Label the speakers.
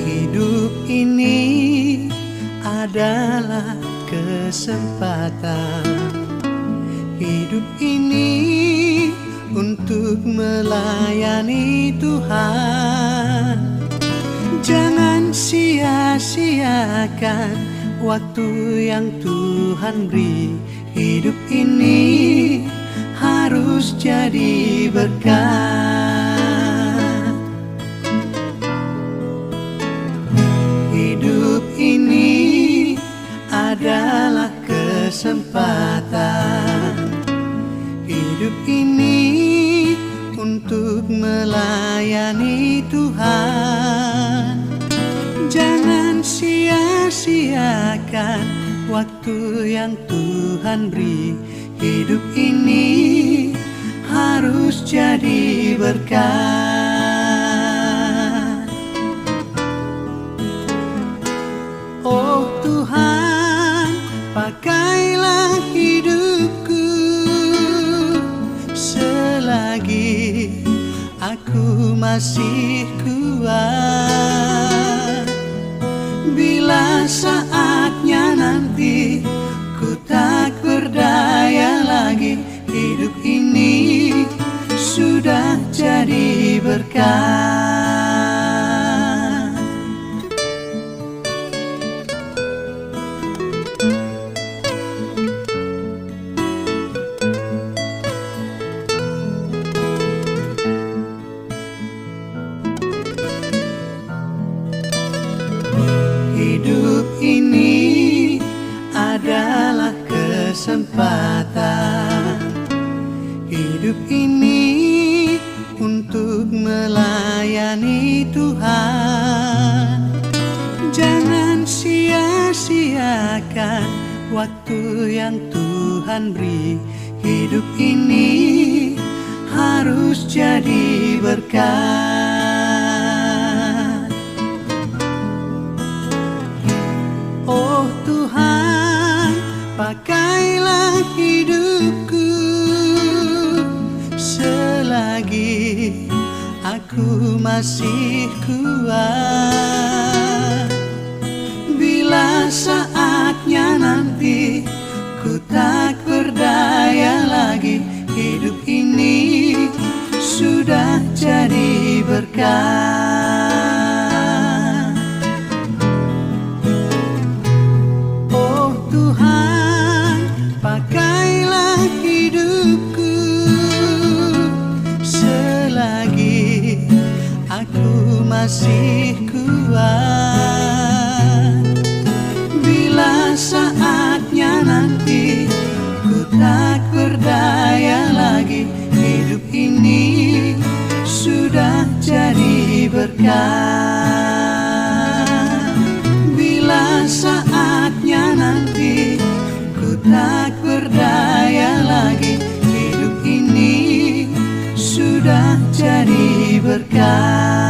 Speaker 1: Hidup ini adalah kesempatan. Hidup ini untuk melayani Tuhan. Jangan sia-siakan waktu yang Tuhan beri. Hidup ini harus jadi berkat. Hidup ini adalah kesempatan. Hidup ini untuk melayani Tuhan. Jangan sia-siakan waktu yang Tuhan beri. Hidup ini harus jadi berkat. Oh Tuhan, pakailah hidupku selagi aku masih kuat. Bila saatnya nanti ku tak berdaya lagi, hidup ini sudah jadi berkat. Hidup ini adalah kesempatan. Hidup ini untuk melayani Tuhan. Jangan sia-siakan waktu yang Tuhan beri. Hidup ini harus jadi berkat. Oh Tuhan, pakailah hidupku selagi aku masih kuat. Bila saatnya nanti ku tak berdaya lagi, hidup ini sudah jadi berkat. Oh Tuhan, pakailah hidupku selagi aku masih kuat. Bila saatnya nanti ku tak berdaya lagi, hidup ini sudah jadi berkat. Bila saatnya nanti ku tak berdaya lagi, hidup ini sudah jadi berkat.